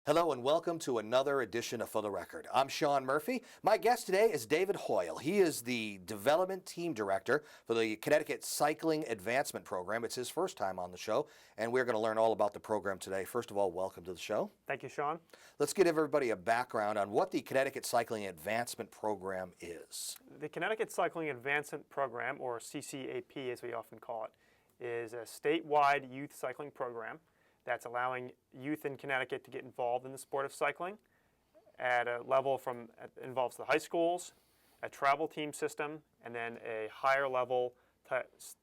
Hello and welcome to another edition of For the Record. I'm Sean Murphy. My guest today is David Hoyle. He is the Development Team Director for the Connecticut Cycling Advancement Program. It's his first time on the show, and we're going to learn all about the program today. First of all, welcome to the show. Thank you, Sean. Let's give everybody a background on what the Connecticut Cycling Advancement Program is. The Connecticut Cycling Advancement Program, or CCAP as we often call it, is a statewide youth cycling program that's allowing youth in Connecticut to get involved in the sport of cycling at a level involves the high schools, a travel team system, and then a higher level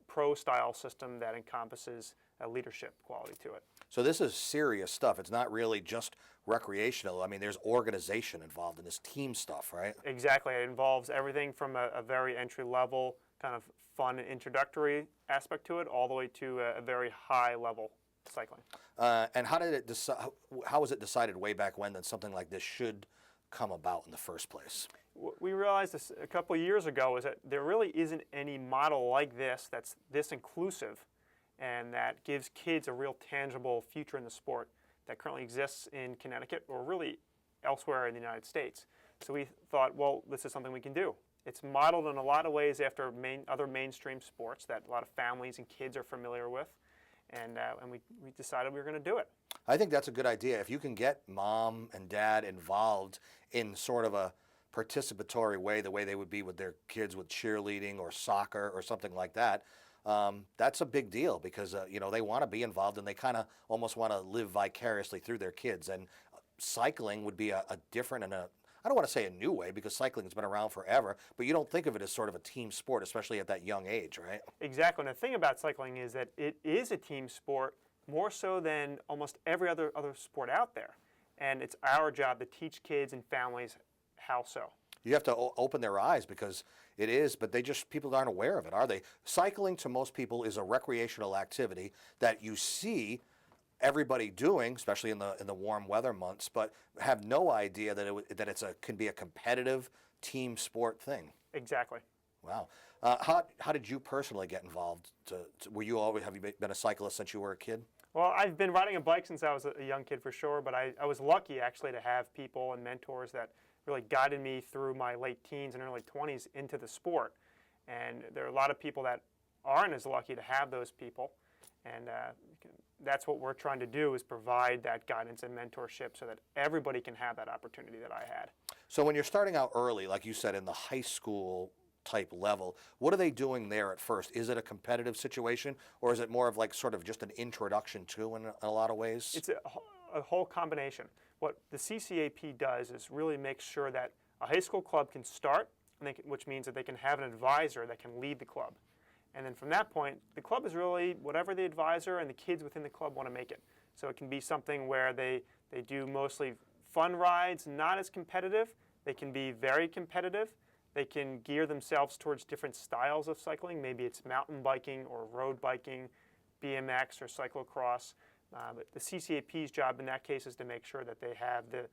pro-style system that encompasses a leadership quality to it. So this is serious stuff. It's not really just recreational. I mean, there's organization involved in this team stuff, right? Exactly. It involves everything from a very entry-level kind of fun introductory aspect to it all the way to a very high-level cycling. And how was it decided way back when that something like this should come about in the first place? What we realized this a couple of years ago is that there really isn't any model like this that's this inclusive and that gives kids a real tangible future in the sport that currently exists in Connecticut or really elsewhere in the United States. So we thought, well, this is something we can do. It's modeled in a lot of ways after other mainstream sports that a lot of families and kids are familiar with. And we decided we were going to do it. I think that's a good idea. If you can get mom and dad involved in sort of a participatory way, the way they would be with their kids with cheerleading or soccer or something like that, that's a big deal because they want to be involved and they kind of almost want to live vicariously through their kids. And cycling would be a different and I don't want to say a new way because cycling has been around forever, but you don't think of it as sort of a team sport, especially at that young age, right? Exactly. And the thing about cycling is that it is a team sport more so than almost every other sport out there. And it's our job to teach kids and families how so. You have to open their eyes because it is, but people aren't aware of it, are they? Cycling to most people is a recreational activity that you see everybody doing, especially in the warm weather months, but have no idea that it can be a competitive team sport thing. Exactly. Wow. How did you personally get involved? Have you been a cyclist since you were a kid? Well, I've been riding a bike since I was a young kid for sure, but I was lucky actually to have people and mentors that really guided me through my late teens and early 20s into the sport. And there are a lot of people that aren't as lucky to have those people. And that's what we're trying to do is provide that guidance and mentorship so that everybody can have that opportunity that I had. So when you're starting out early, like you said, in the high school type level, what are they doing there at first? Is it a competitive situation or is it more of like sort of just an introduction to in a lot of ways? It's a whole combination. What the CCAP does is really make sure that a high school club can start, which means that they can have an advisor that can lead the club. And then from that point, the club is really whatever the advisor and the kids within the club want to make it. So it can be something where they do mostly fun rides, not as competitive. They can be very competitive. They can gear themselves towards different styles of cycling. Maybe it's mountain biking or road biking, BMX or cyclocross. But the CCAP's job in that case is to make sure that they have the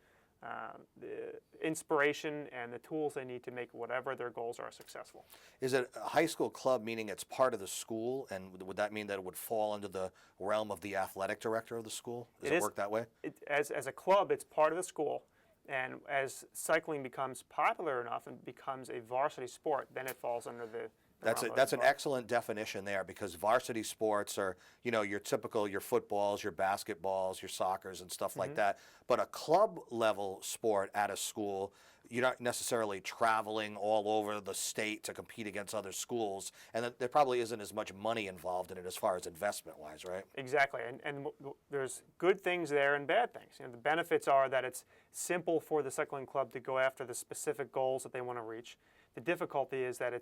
inspiration and the tools they need to make whatever their goals are successful. Is it a high school club, meaning it's part of the school, and would that mean that it would fall under the realm of the athletic director of the school? Does it work that way? As a club, it's part of the school, and as cycling becomes popular enough and becomes a varsity sport, then it falls under the That's an excellent definition there because varsity sports are, your typical, your footballs, your basketballs, your soccers and stuff like that. But a club level sport at a school, you're not necessarily traveling all over the state to compete against other schools, and there probably isn't as much money involved in it as far as investment-wise, right? Exactly, and there's good things there and bad things. The benefits are that it's simple for the cycling club to go after the specific goals that they want to reach. The difficulty is that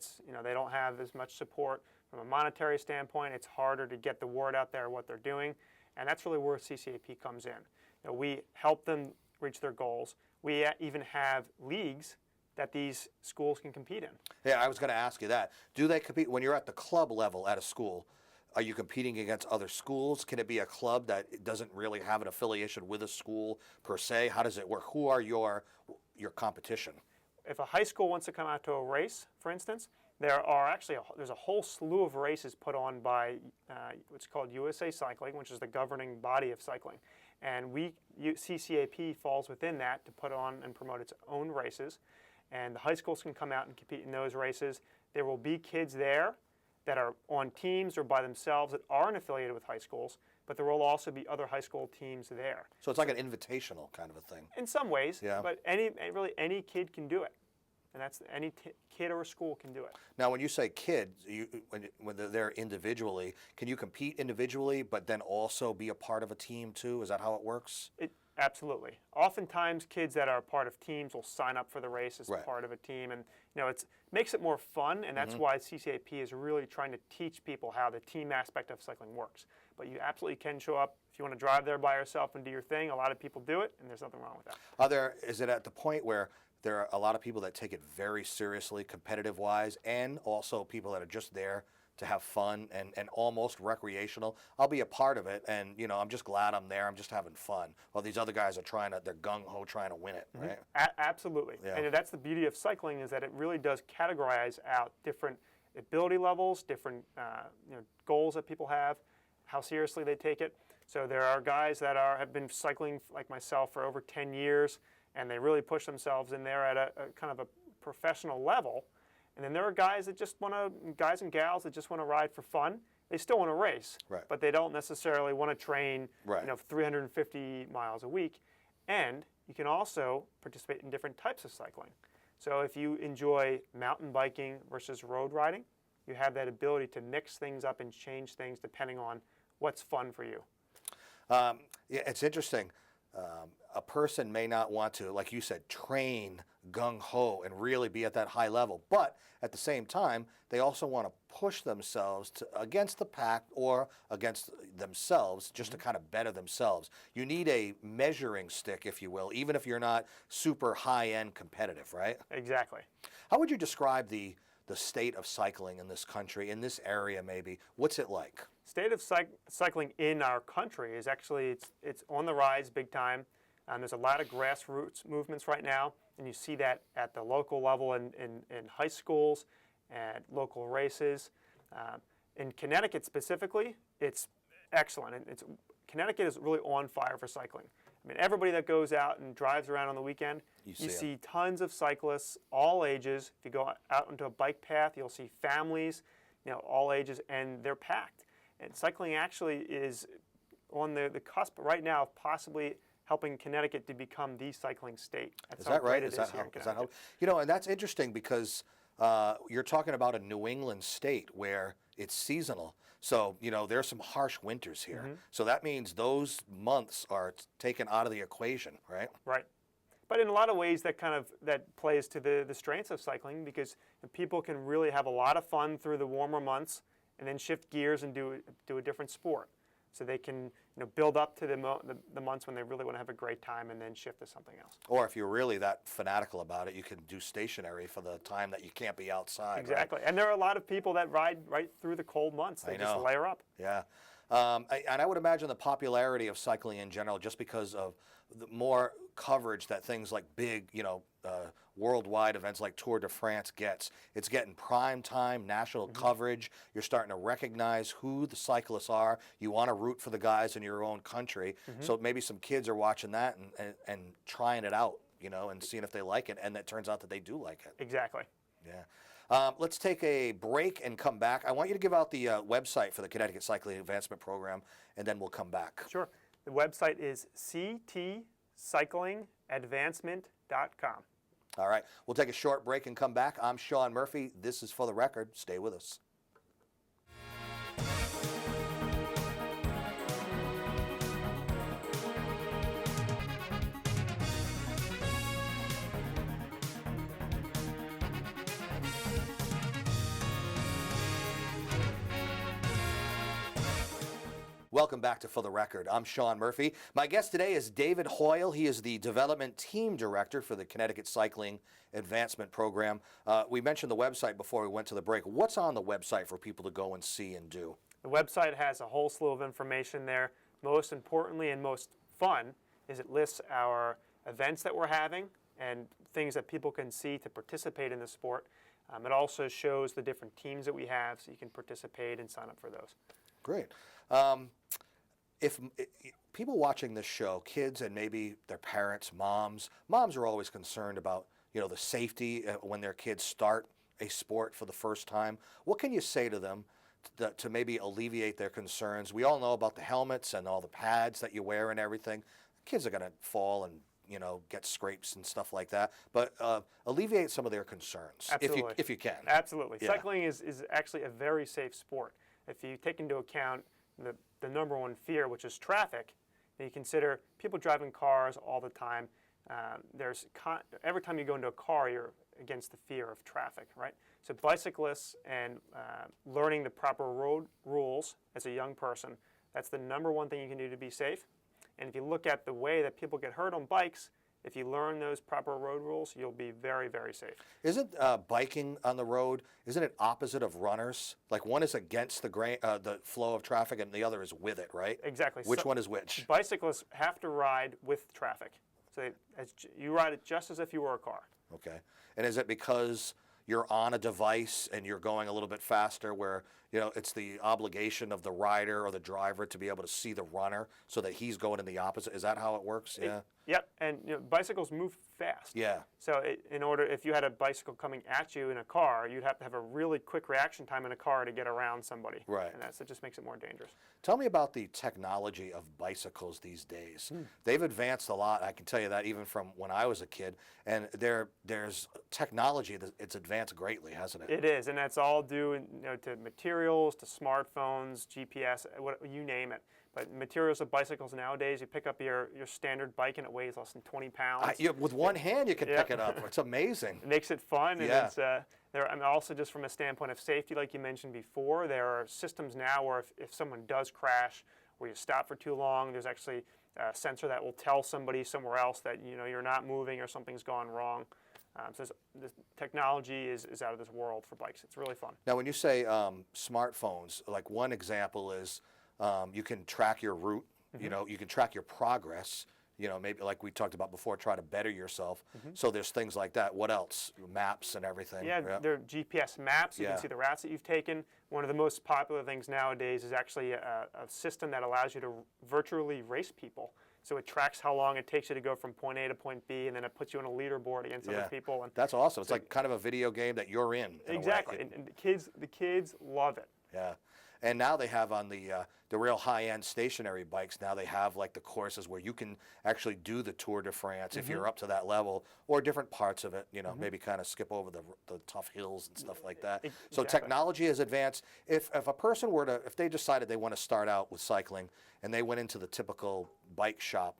they don't have as much support from a monetary standpoint. It's harder to get the word out there what they're doing, and that's really where CCAP comes in. We help them reach their goals. We even have leagues that these schools can compete in. Yeah, I was going to ask you that. Do they compete when you're at the club level at a school? Are you competing against other schools? Can it be a club that doesn't really have an affiliation with a school per se? How does it work? Who are your competition? if a high school wants to come out to a race, for instance, there's a whole slew of races put on by what's called USA Cycling, which is the governing body of cycling. And CCAP falls within that to put on and promote its own races. And the high schools can come out and compete in those races. There will be kids there that are on teams or by themselves that aren't affiliated with high schools, but there will also be other high school teams there. So it's like an invitational kind of a thing. In some ways, Yeah. but really any kid can do it. And that's any kid or school can do it. Now, when you say kids, when they're there individually, can you compete individually, but then also be a part of a team too? Is that how it works? Absolutely. Oftentimes, kids that are part of teams will sign up for the race as Right. part of a team, and it makes it more fun. And that's why CCAP is really trying to teach people how the team aspect of cycling works. But you absolutely can show up if you want to drive there by yourself and do your thing. A lot of people do it, and there's nothing wrong with that. Is it at the point where there are a lot of people that take it very seriously, competitive-wise, and also people that are just there to have fun and almost recreational? I'll be a part of it, and I'm just glad I'm there. I'm just having fun. While these other guys are they're gung-ho trying to win it, right? Absolutely. Yeah. And that's the beauty of cycling, is that it really does categorize out different ability levels, different goals that people have, how seriously they take it. So there are guys that have been cycling like myself for over 10 years, and they really push themselves in there at a kind of a professional level. And then there are guys and gals that just want to ride for fun. They still want to race, Right. but they don't necessarily want to train, Right. 350 miles a week. And you can also participate in different types of cycling. So if you enjoy mountain biking versus road riding, you have that ability to mix things up and change things depending on what's fun for you. Yeah, it's interesting. A person may not want to, like you said, train gung-ho and really be at that high level, but at the same time, they also want to push themselves against the pack or against themselves just to kind of better themselves. You need a measuring stick, if you will, even if you're not super high-end competitive, right? Exactly. How would you describe the state of cycling in this country, in this area maybe? What's it like? State of cycling in our country is actually, it's on the rise big time. There's a lot of grassroots movements right now, and you see that at the local level in high schools and local races. In Connecticut specifically, it's excellent. And Connecticut is really on fire for cycling. I mean, everybody that goes out and drives around on the weekend, you see tons of cyclists, all ages. If you go out onto a bike path, you'll see families, all ages, and they're packed. And cycling actually is on the cusp right now of possibly helping Connecticut to become the cycling state. Is that right? Is that how? And that's interesting because you're talking about a New England state where it's seasonal. So, there's some harsh winters here. So that means those months are taken out of the equation, right? Right. But in a lot of ways, that plays to the strengths of cycling, because people can really have a lot of fun through the warmer months and then shift gears and do a different sport. So they can build up to the months when they really want to have a great time and then shift to something else. Or if you're really that fanatical about it, you can do stationary for the time that you can't be outside. Exactly. Right? And there are a lot of people that ride right through the cold months. They just layer up. Yeah. And I would imagine the popularity of cycling in general, just because of the more coverage that things like big, worldwide events like Tour de France gets. It's getting prime time national coverage. You're starting to recognize who the cyclists are. You want to root for the guys in your own country. So maybe some kids are watching that and trying it out, and seeing if they like it. And it turns out that they do like it. Exactly. Yeah. Let's take a break and come back. I want you to give out the website for the Connecticut Cycling Advancement Program, and then we'll come back. Sure. The website is ctcyclingadvancement.com. All right. We'll take a short break and come back. I'm Sean Murphy. This is For the Record. Stay with us. Welcome back to For the Record. I'm Sean Murphy. My guest today is David Hoyle. He is the Development Team Director for the Connecticut Cycling Advancement Program. We mentioned the website before we went to the break. What's on the website for people to go and see and do? The website has a whole slew of information there. Most importantly and most fun is it lists our events that we're having, and things that people can see to participate in the sport. It also shows the different teams that we have, so you can participate and sign up for those. Great. If people watching this show, kids and maybe their parents, moms are always concerned about, the safety when their kids start a sport for the first time. What can you say to them to maybe alleviate their concerns? We all know about the helmets and all the pads that you wear and everything. Kids are going to fall and get scrapes and stuff like that. But alleviate some of their concerns if you can. Absolutely. Yeah. Cycling is actually a very safe sport. If you take into account the number one fear, which is traffic, and you consider people driving cars all the time, every time you go into a car, you're against the fear of traffic, right? So bicyclists and learning the proper road rules as a young person, that's the number one thing you can do to be safe. And if you look at the way that people get hurt on bikes, if you learn those proper road rules, you'll be very, very safe. Isn't biking on the road, isn't it opposite of runners? Like one is against the flow of traffic and the other is with it, right? Exactly. Which one is which? Bicyclists have to ride with traffic. So you ride it just as if you were a car. Okay. And is it because you're on a device and you're going a little bit faster where, it's the obligation of the rider or the driver to be able to see the runner so that he's going in the opposite? Is that how it works? Yeah. Yep. And bicycles move fast. Yeah. So if you had a bicycle coming at you in a car, you'd have to have a really quick reaction time in a car to get around somebody. Right. And that just makes it more dangerous. Tell me about the technology of bicycles these days. They've advanced a lot. I can tell you that even from when I was a kid. And there's technology it's advanced greatly, hasn't it? It is, and that's all due to materials, to smartphones, GPS, you name it. But materials of bicycles nowadays, you pick up your standard bike and it weighs less than 20 pounds. With one hand you can pick it up. It's amazing. It makes it fun. And Yeah. it's, also just from a standpoint of safety, like you mentioned before, there are systems now where if someone does crash or you stop for too long, there's actually a sensor that will tell somebody somewhere else that you're not moving or something's gone wrong. So the technology is out of this world for bikes. It's really fun. Now, when you say smartphones, like one example is you can track your route, you can track your progress, maybe like we talked about before, try to better yourself. So there's things like that. What else? Maps and everything. Yeah, there are GPS maps. You Yeah. can see the routes that you've taken. One of the most popular things nowadays is actually a system that allows you to virtually race people. So it tracks how long it takes you to go from point A to point B, and then it puts you on a leaderboard against other people. And that's awesome. It's like kind of a video game that you're in exactly, a way. and the kids love it. Yeah. And now they have on the real high-end stationary bikes, now they have like the courses where you can actually do the Tour de France if you're up to that level, or different parts of it, maybe kind of skip over the tough hills and stuff like that. So technology has advanced. If a person were to, if they decided they want to start out with cycling and they went into the typical bike shop,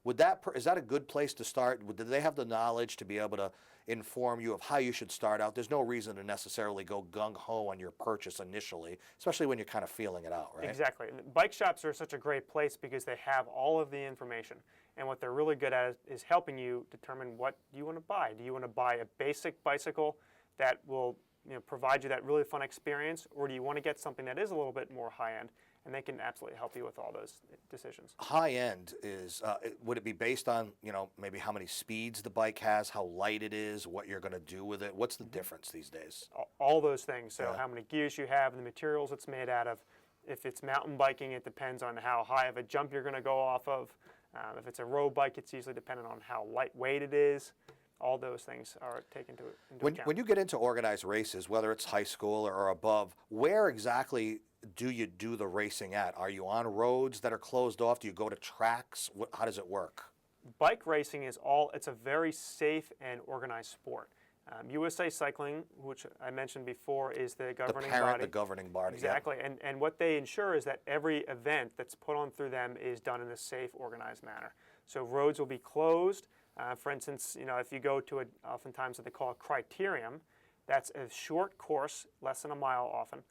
is that a good place to start? Do they have the knowledge to be able to inform you of how you should start out? There's no reason to necessarily go gung-ho on your purchase initially, especially when you're kind of feeling it out, right? Exactly. And bike shops are such a great place because they have all of the information. And what they're really good at is helping you determine what you want to buy. Do you want to buy a basic bicycle that will provide you that really fun experience, or do you want to get something that is a little bit more high-end? And they can absolutely help you with all those decisions. High end is, would it be based on, maybe how many speeds the bike has, how light it is, what you're going to do with it? What's the difference these days? All those things. So how many gears you have, and the materials it's made out of. If it's mountain biking, it depends on how high of a jump you're going to go off of. If it's a road bike, it's usually dependent on how lightweight it is. All those things are taken into account. When you get into organized races, whether it's high school or above, where exactly do you do the racing at? Are you on roads that are closed off? Do you go to tracks? How does it work? Bike racing it's a very safe and organized sport. USA Cycling, which I mentioned before, is the governing body. The governing body. Exactly. Yeah. And what they ensure is that every event that's put on through them is done in a safe, organized manner. So roads will be closed. For instance, if you go to oftentimes what they call a criterium, that's a short course, less than a mile often,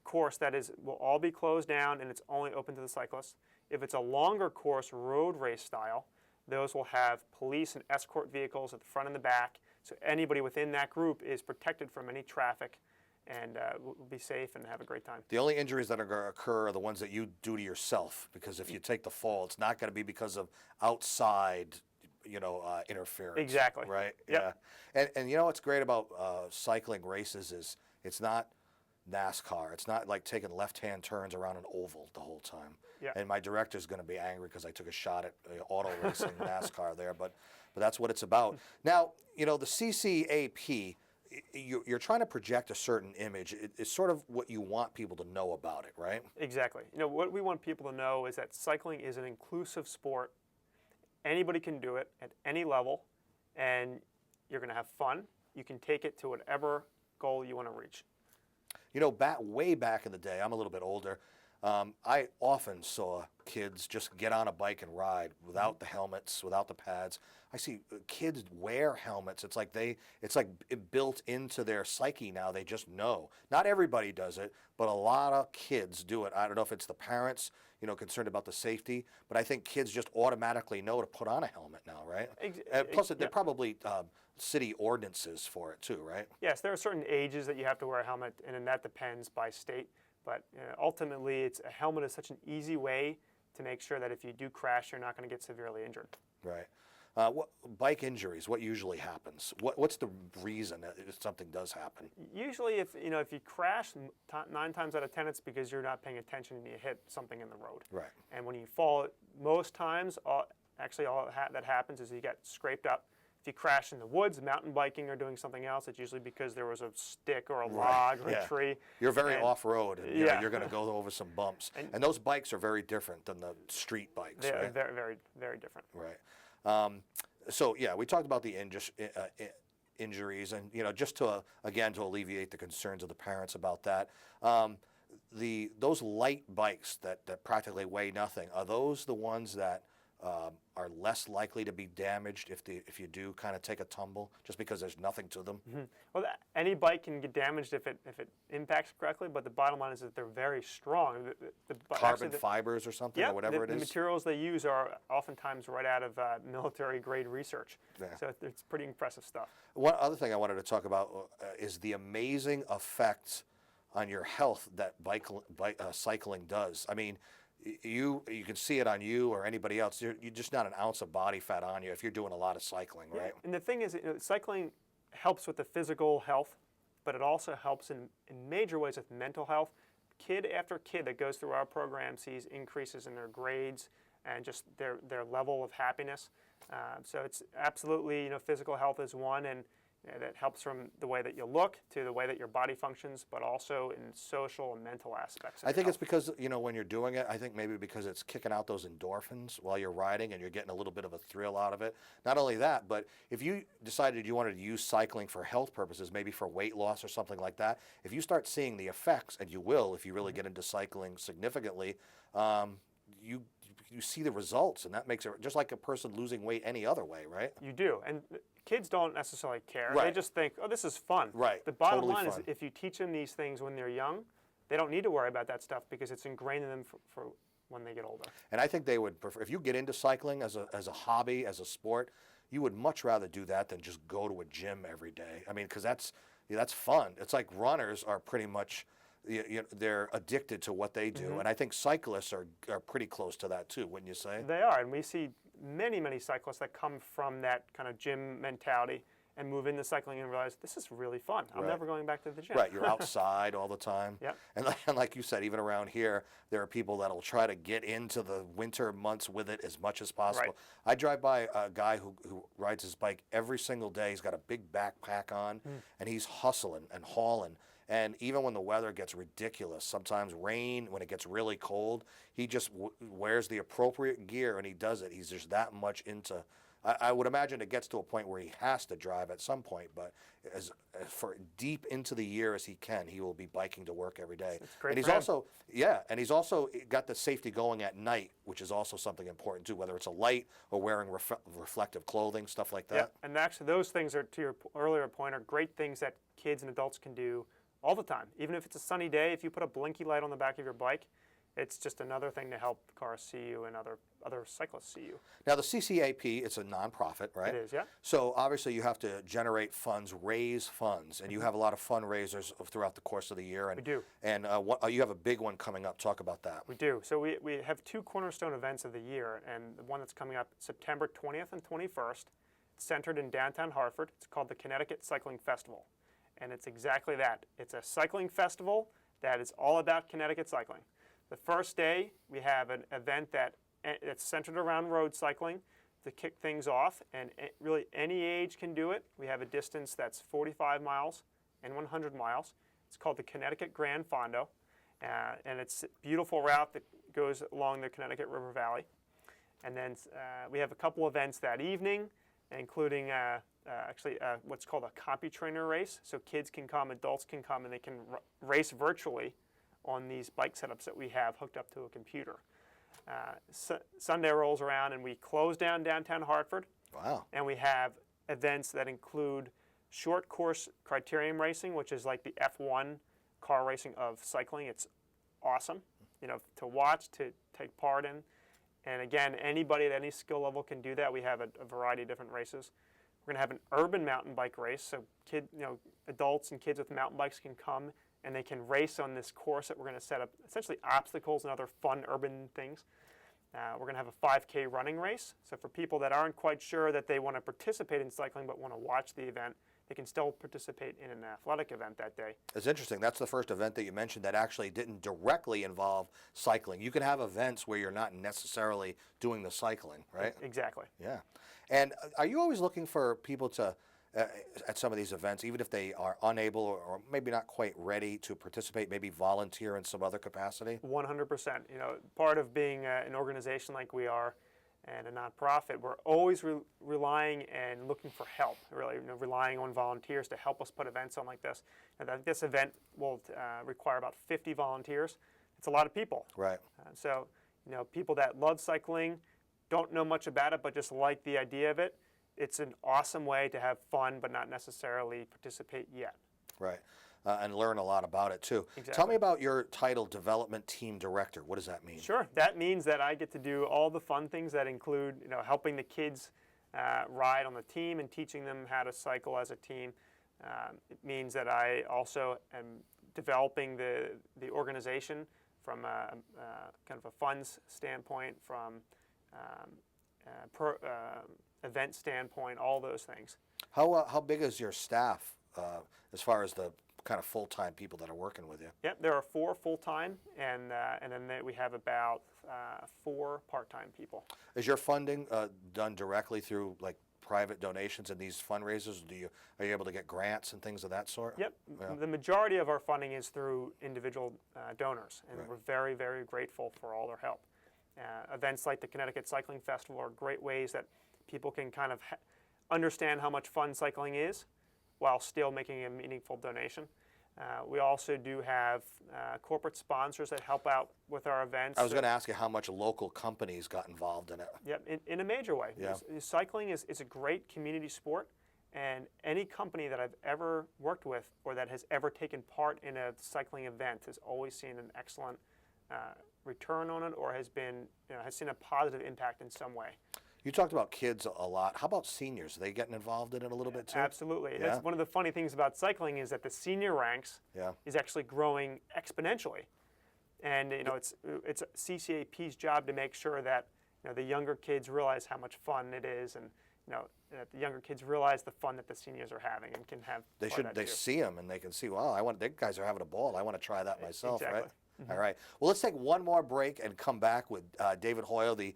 course that will all be closed down and it's only open to the cyclists. If it's a longer course, road race style, those will have police and escort vehicles at the front and the back. So anybody within that group is protected from any traffic and will be safe and have a great time. The only injuries that are going to occur are the ones that you do to yourself, because if you take the fall, it's not going to be because of outside interference. Exactly. Right. Yep. Yeah. And you know what's great about cycling races is it's not NASCAR. It's not like taking left-hand turns around an oval the whole time. Yeah. And my director's going to be angry because I took a shot at auto racing NASCAR there, but that's what it's about. Now, the CCAP, you're trying to project a certain image. It's sort of what you want people to know about it, right? Exactly. What we want people to know is that cycling is an inclusive sport. Anybody can do it at any level, and you're going to have fun. You can take it to whatever goal you want to reach. Way back in the day, I'm a little bit older, I often saw kids just get on a bike and ride without the helmets, without the pads. I see kids wear helmets. It's like built into their psyche now. They just know. Not everybody does it, but a lot of kids do it. I don't know if it's the parents, concerned about the safety, but I think kids just automatically know to put on a helmet now, right? Plus, they're probably city ordinances for it too, right? Yes, there are certain ages that you have to wear a helmet, and then that depends by state. But ultimately, a helmet is such an easy way to make sure that if you do crash, you're not going to get severely injured. Right. Bike injuries, what usually happens? What's the reason that if something does happen? Usually, if you crash, 9 times out of 10, it's because you're not paying attention and you hit something in the road. Right. And when you fall, most times, all that happens is you get scraped up. If you crash in the woods, mountain biking, or doing something else, it's usually because there was a stick or a log or a tree. You're very off-road, and you're going to go over some bumps. And those bikes are very different than the street bikes, they're right? very, very, very different. Right. We talked about the injuries, and just to alleviate the concerns of the parents about that. Those light bikes that practically weigh nothing, are those the ones that are less likely to be damaged if you do kind of take a tumble, just because there's nothing to them? Mm-hmm. Well, any bike can get damaged if it impacts correctly, but the bottom line is that they're very strong. Carbon fibers or something, or whatever it is? The materials they use are oftentimes right out of military-grade research. Yeah. So it's pretty impressive stuff. One other thing I wanted to talk about is the amazing effect on your health that cycling does. I mean, you can see it on you or anybody else. You're just not an ounce of body fat on you if you're doing a lot of cycling, right? And the thing is, cycling helps with the physical health, but it also helps in major ways with mental health. Kid after kid that goes through our program sees increases in their grades and just their level of happiness. So it's absolutely, physical health is one, and that helps from the way that you look to the way that your body functions, but also in social and mental aspects. I think it's because, when you're doing it, I think maybe because it's kicking out those endorphins while you're riding and you're getting a little bit of a thrill out of it. Not only that, but if you decided you wanted to use cycling for health purposes, maybe for weight loss or something like that, if you start seeing the effects, and you will if you really get into cycling significantly, you see the results, and that makes it just like a person losing weight any other way, right? You do. And kids don't necessarily care. Right. They just think, oh, this is fun. Right. The bottom Totally line fun. is if you teach them these things when they're young, they don't need to worry about that stuff because it's ingrained in them for when they get older. And I think they would prefer, if you get into cycling as a hobby, as a sport, you would much rather do that than just go to a gym every day. I mean, because that's fun. It's like runners are pretty much, they're addicted to what they do. Mm-hmm. And I think cyclists are pretty close to that too, wouldn't you say? They are, and we see many, many cyclists that come from that kind of gym mentality and move into cycling and realize this is really fun. I'm never going back to the gym. Right, you're outside all the time. Yep. And like you said, even around here, there are people that'll try to get into the winter months with it as much as possible. Right. I drive by a guy who rides his bike every single day. He's got a big backpack on, and he's hustling and hauling. And even when the weather gets ridiculous, sometimes rain, when it gets really cold, he just wears the appropriate gear and he does it. He's just that much into. I would imagine it gets to a point where he has to drive at some point, but as for deep into the year as he can, he will be biking to work every day. That's great. And he's also got the safety going at night, which is also something important too, whether it's a light or wearing reflective clothing, stuff like that. Yeah, and actually those things are, to your earlier point, are great things that kids and adults can do all the time. Even if it's a sunny day, if you put a blinky light on the back of your bike, It's just another thing to help cars see you and other cyclists see you. Now, the CCAP, it's a nonprofit, right? It is, yeah. So obviously you have to generate funds, raise funds, and you have a lot of fundraisers throughout the course of the year. And, We do. And you have a big one coming up. Talk about that. We do. So we have two cornerstone events of the year, and the one that's coming up September 20th and 21st, centered in downtown Hartford. It's called the Connecticut Cycling Festival, and it's exactly that. It's a cycling festival that is all about Connecticut cycling. The first day, we have an event that's centered around road cycling to kick things off, and really any age can do it. We have a distance that's 45 miles and 100 miles. It's called the Connecticut Grand Fondo, and it's a beautiful route that goes along the Connecticut River Valley. And then we have a couple events that evening, including what's called a CompuTrainer race. So kids can come, adults can come, and they can race virtually on these bike setups that we have hooked up to a computer. Sunday rolls around and we close down downtown Hartford. Wow. And we have events that include short course criterium racing, which is like the F1 car racing of cycling. It's awesome, to watch, to take part in. And again, anybody at any skill level can do that. We have a variety of different races. We're going to have an urban mountain bike race, so adults and kids with mountain bikes can come and they can race on this course that we're going to set up, essentially obstacles and other fun urban things. We're going to have a 5K running race. So for people that aren't quite sure that they want to participate in cycling but want to watch the event, they can still participate in an athletic event that day. It's interesting. That's the first event that you mentioned that actually didn't directly involve cycling. You can have events where you're not necessarily doing the cycling, right? Exactly. Yeah. And are you always looking for people to, at some of these events, even if they are unable or maybe not quite ready to participate, maybe volunteer in some other capacity? 100%. Part of being an organization like we are and a nonprofit, we're always relying and looking for help, really, relying on volunteers to help us put events on like this. And this event will require about 50 volunteers. It's a lot of people. Right. So, people that love cycling, don't know much about it, but just like the idea of it, it's an awesome way to have fun, but not necessarily participate yet. Right. And learn a lot about it, too. Exactly. Tell me about your title, Development Team Director. What does that mean? Sure. That means that I get to do all the fun things that include, helping the kids ride on the team and teaching them how to cycle as a team. It means that I also am developing the organization from kind of a funds standpoint, from event standpoint, all those things. How big is your staff as far as the kind of full-time people that are working with you? Yep, there are 4 full-time, and then we have about 4 part-time people. Is your funding done directly through like private donations in these fundraisers? Are you able to get grants and things of that sort? Yep, Yeah. The majority of our funding is through individual donors, and Right. we're very, very grateful for all their help. Events like the Connecticut Cycling Festival are great ways that people can kind of understand how much fun cycling is while still making a meaningful donation. We also do have corporate sponsors that help out with our events. I was going to ask you how much local companies got involved in it. Yep, in a major way. Yeah. Cycling is a great community sport, and any company that I've ever worked with or that has ever taken part in a cycling event has always seen an excellent return on it, or has seen a positive impact in some way. You talked about kids a lot. How about seniors? Are they getting involved in it a little bit too? Absolutely. Yeah. That's one of the funny things about cycling is that the senior ranks Yeah. is actually growing exponentially. And it's CCAP's job to make sure that the younger kids realize how much fun it is, and that the younger kids realize the fun that the seniors are having and can have. They see them and they can see, wow, these guys are having a ball. I want to try that myself, Exactly. right? Mm-hmm. All right. Well, let's take one more break and come back with David Hoyle, the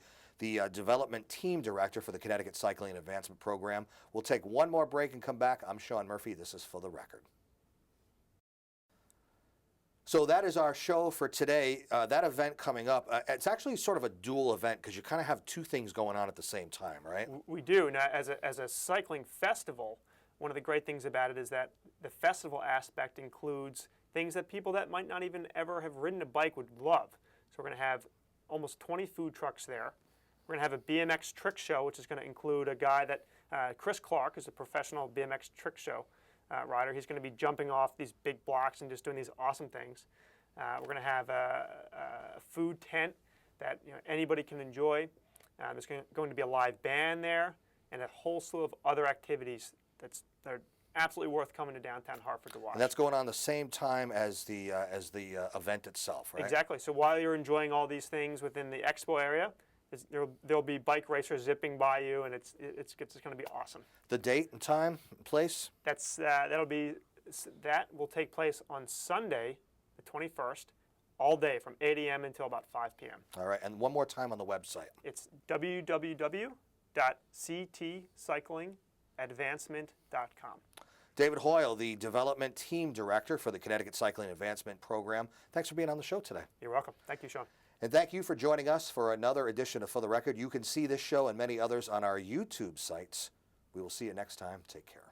Development Team Director for the Connecticut Cycling and Advancement Program. We'll take one more break and come back. I'm Sean Murphy. This is For the Record. So that is our show for today. That event coming up, it's actually sort of a dual event because you kind of have two things going on at the same time, right? We do. Now, as a cycling festival, one of the great things about it is that the festival aspect includes things that people that might not even ever have ridden a bike would love. So we're going to have almost 20 food trucks there. We're going to have a BMX trick show, which is going to include a guy that, Chris Clark, is a professional BMX trick show rider. He's going to be jumping off these big blocks and just doing these awesome things. We're going to have a food tent that anybody can enjoy. There's going to be a live band there, and a whole slew of other activities that are absolutely worth coming to downtown Hartford to watch. And that's going on the same time as the event itself, right? Exactly. So while you're enjoying all these things within the expo area, there'll be bike racers zipping by you, and it's going to be awesome. The date and time and place? That will take place on Sunday, the 21st, all day from 8 a.m. until about 5 p.m. All right, and one more time on the website. It's www.ctcyclingadvancement.com. David Hoyle, the Development Team Director for the Connecticut Cycling Advancement Program. Thanks for being on the show today. You're welcome. Thank you, Sean. And thank you for joining us for another edition of For the Record. You can see this show and many others on our YouTube sites. We will see you next time. Take care.